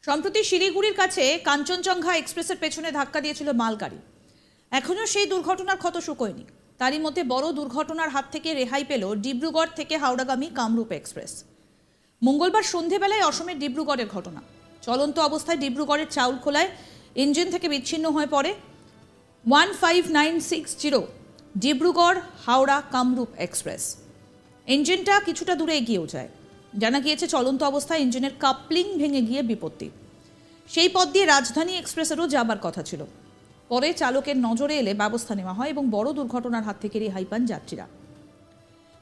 সম্প্রতি শিলিগুড়ির কাছে কাঞ্চনজঙ্ঘা এক্সপ্রেসের পেছনে ধাক্কা দিয়েছিল মালগাড়ি। এখনও সেই দুর্ঘটনার ক্ষত শুকোয়নি। তারই মধ্যে বড় দুর্ঘটনার হাত থেকে রেহাই পেল ডিব্রুগড় থেকে হাওড়াগামী কামরূপ এক্সপ্রেস। মঙ্গলবার সন্ধেবেলায় অসমের ডিব্রুগড়ের ঘটনা। চলন্ত অবস্থায় ডিব্রুগড়ের চাউলখোলায় ইঞ্জিন থেকে বিচ্ছিন্ন হয়ে পড়ে 15960 ডিব্রুগড় হাওড়া কামরূপ এক্সপ্রেস। ইঞ্জিনটা কিছুটা দূরে এগিয়েও যায়। জানা গিয়েছে চলন্ত অবস্থায় ইঞ্জিনের কাপলিং ভেঙে গিয়ে বিপত্তি। সেই পথ দিয়ে রাজধানী এক্সপ্রেসেরও যাবার কথা ছিল। পরে চালকের নজরে এলে ব্যবস্থা নেওয়া হয় এবং বড় দুর্ঘটনার হাত থেকে রেহাই পান যাত্রীরা।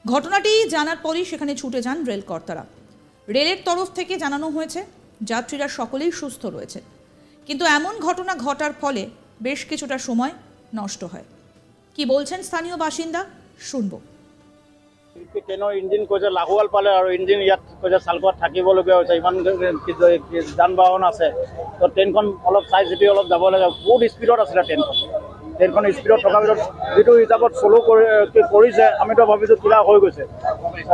ঘটনাটি জানার পরই সেখানে ছুটে যান রেল কর্তারা। রেলের তরফ থেকে জানানো হয়েছে যাত্রীরা সকলেই সুস্থ রয়েছে, কিন্তু এমন ঘটনা ঘটার ফলে বেশ কিছুটা সময় নষ্ট হয়। কি বলছেন স্থানীয় বাসিন্দা, শুনবো। ট্ৰেইনৰ ইঞ্জিন কৈছে লাহোৱাল পালে আৰু ইঞ্জিন ইয়াত কৈছে চালকত থাকিবলগীয়া হৈছে। ইমান যান বাহন আছে, তো ট্ৰেইনখন অলপ চাই চিতি অলপ যাব লাগে। বহুত স্পীডত আছিলে ট্ৰেইনখন স্পীডত থকাৰ পিছত যিটো হিচাপত ফ'ল' কৰিছে আমিতো ভাবিছোঁ কিবা হৈ গৈছে।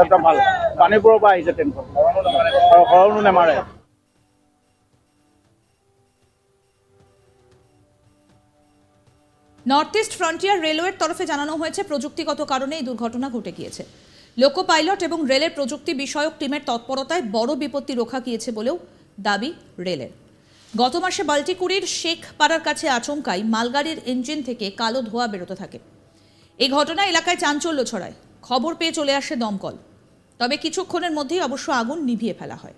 একদম ভাল পানীপুৰৰ পৰা আহিছে ট্ৰেইনখন আৰু হৰণো নেমাৰে। নর্থ ইস্ট ফ্রন্টিয়ার রেলওয়ের তরফে জানানো হয়েছে প্রযুক্তিগত কারণে এই দুর্ঘটনা ঘটে গিয়েছে। লোকো পাইলট এবং রেলের প্রযুক্তি বিষয়ক টিমের তৎপরতায় বড় বিপত্তি রক্ষা গিয়েছে বলেও দাবি রেলের। গত মাসে বাল্টিকুড়ির শেখপাড়ার কাছে আচমকাই মালগাড়ির ইঞ্জিন থেকে কালো ধোঁয়া বেরোতে থাকে। এই ঘটনা এলাকায় চাঞ্চল্য ছড়ায়। খবর পেয়ে চলে আসে দমকল, তবে কিছুক্ষণের মধ্যেই অবশ্য আগুন নিভিয়ে ফেলা হয়।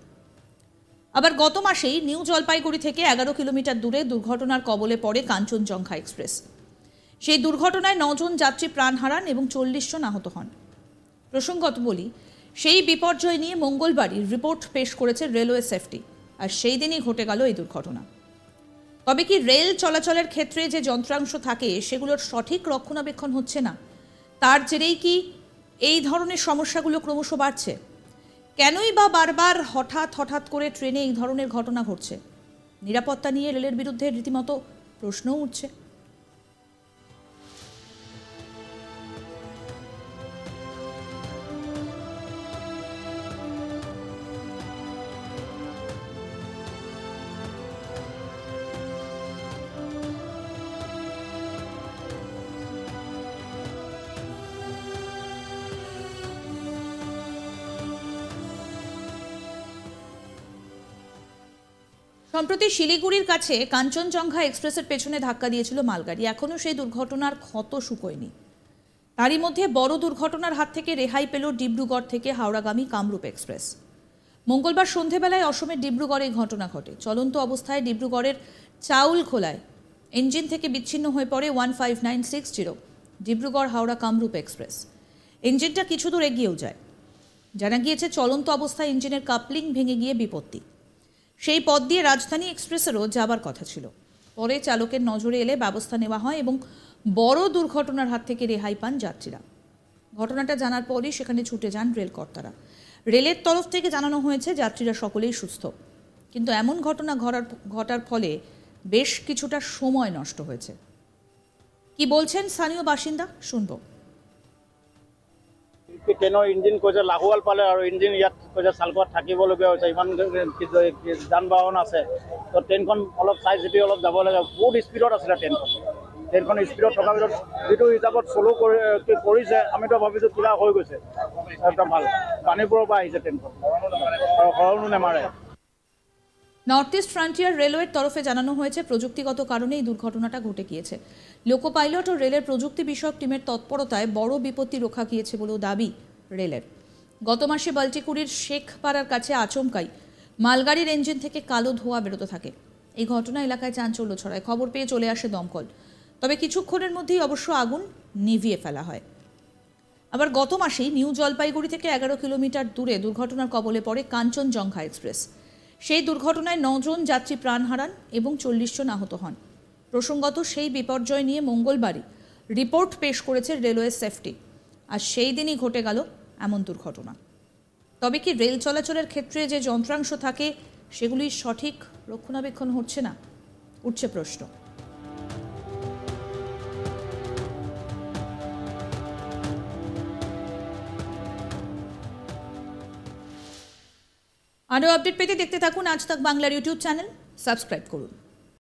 আবার গত মাসেই নিউ জলপাইগুড়ি থেকে 11 কিলোমিটার দূরে দুর্ঘটনার কবলে পড়ে কাঞ্চনজঙ্ঘা এক্সপ্রেস। সেই দুর্ঘটনায় 9 জন যাত্রী প্রাণ হারান এবং 40 জন আহত হন। প্রসঙ্গত বলি, সেই বিপর্যয় নিয়ে মঙ্গলবারই রিপোর্ট পেশ করেছে রেলওয়ে সেফটি, আর সেই দিনই ঘটে গেল এই দুর্ঘটনা। তবে কি রেল চলাচলের ক্ষেত্রে যে যন্ত্রাংশ থাকে সেগুলোর সঠিক রক্ষণাবেক্ষণ হচ্ছে না, তার জেরেই কি এই ধরনের সমস্যাগুলো ক্রমশ বাড়ছে? কেনই বা বারবার হঠাৎ করে ট্রেনে এই ধরনের ঘটনা ঘটছে? নিরাপত্তা নিয়ে রেলের বিরুদ্ধে রীতিমতো প্রশ্নও উঠছে। সম্প্রতি শিলিগুড়ির কাছে কাঞ্চনজঙ্ঘা এক্সপ্রেসের পেছনে ধাক্কা দিয়েছিল মালগাড়ি। এখনও সেই দুর্ঘটনার ক্ষত শুকোয়নি। তারই মধ্যে বড় দুর্ঘটনার হাত থেকে রেহাই পেল ডিব্রুগড় থেকে হাওড়াগামী কামরূপ এক্সপ্রেস। মঙ্গলবার সন্ধেবেলায় অসমের ডিব্রুগড়ে এই ঘটনা ঘটে। চলন্ত অবস্থায় ডিব্রুগড়ের চাউলখোলায় ইঞ্জিন থেকে বিচ্ছিন্ন হয়ে পড়ে 15960 ডিব্রুগড় হাওড়া কামরূপ এক্সপ্রেস। ইঞ্জিনটা কিছু দূর এগিয়েও যায়। জানা গিয়েছে চলন্ত অবস্থায় ইঞ্জিনের কাপলিং ভেঙে গিয়ে বিপত্তি। সেই পথ দিয়ে রাজধানী এক্সপ্রেসেরও যাবার কথা ছিল। পরে চালকের নজরে এলে ব্যবস্থা নেওয়া হয় এবং বড় দুর্ঘটনার হাত থেকে রেহাই পান যাত্রীরা। ঘটনাটা জানার পরই সেখানে ছুটে যান রেল কর্তারা। রেলের তরফ থেকে জানানো হয়েছে যাত্রীরা সকলেই সুস্থ, কিন্তু এমন ঘটনা ঘটার ফলে বেশ কিছুটা সময় নষ্ট হয়েছে। কি বলছেন স্থানীয় বাসিন্দা, শুনবো। ট্ৰেইনৰ ইঞ্জিন কৈছে লাহোৱাল পালে আৰু ইঞ্জিন ইয়াত কৈছে চালকত থাকিবলগীয়া হৈছে। ইমান যান বাহন আছে, তো ট্ৰেইনখন অলপ চাই চিতি অলপ যাব লাগে। বহুত স্পীডত আছিলে ট্ৰেইনখন স্পীডত থকাৰ পিছত যিটো হিচাপত ফ'ল' কৰিছে আমিতো ভাবিছোঁ কিবা হৈ গৈছে। একদম ভাল পানীপুৰৰ পৰা আহিছে ট্ৰেইনখন আৰু হৰণো নেমাৰে। নর্থ ইস্ট ফ্রন্টিয়ার রেলওয়ের তরফে জানানো হয়েছে প্রযুক্তিগত কারণে এই দুর্ঘটনাটা ঘটে গিয়েছে। লোকো পাইলট ও রেলের প্রযুক্তি বিষয়ক টিমের তৎপরতায় বড় বিপত্তি রক্ষা গিয়েছে বলেও দাবি রেলের। গত মাসে বাল্টিকুড়ির শেখপাড়ার কাছে আচমকাই মালগাড়ির ইঞ্জিন থেকে কালো ধোঁয়া বেরোতে থাকে। এই ঘটনা এলাকায় চাঞ্চল্য ছড়ায়। খবর পেয়ে চলে আসে দমকল, তবে কিছুক্ষণের মধ্যেই অবশ্য আগুন নিভিয়ে ফেলা হয়। আবার গত মাসেই নিউ জলপাইগুড়ি থেকে 11 কিলোমিটার দূরে দুর্ঘটনার কবলে পড়ে কাঞ্চনজঙ্ঘা এক্সপ্রেস। সেই দুর্ঘটনায় 9 জন যাত্রী প্রাণ হারান এবং 40 জন আহত হন। প্রসঙ্গত সেই বিপর্যয় নিয়ে মঙ্গলবারই রিপোর্ট পেশ করেছে রেলওয়ে সেফটি, আর সেই দিনই ঘটে গেল এমন দুর্ঘটনা। তবে কি রেল চলাচলের ক্ষেত্রে যে যন্ত্রাংশ থাকে সেগুলির সঠিক রক্ষণাবেক্ষণ হচ্ছে না, উঠছে প্রশ্ন। আরও আপডেট পেতে দেখতে থাকুন আজ তাক বাংলার ইউটিউব চ্যানেল, সাবস্ক্রাইব করুন।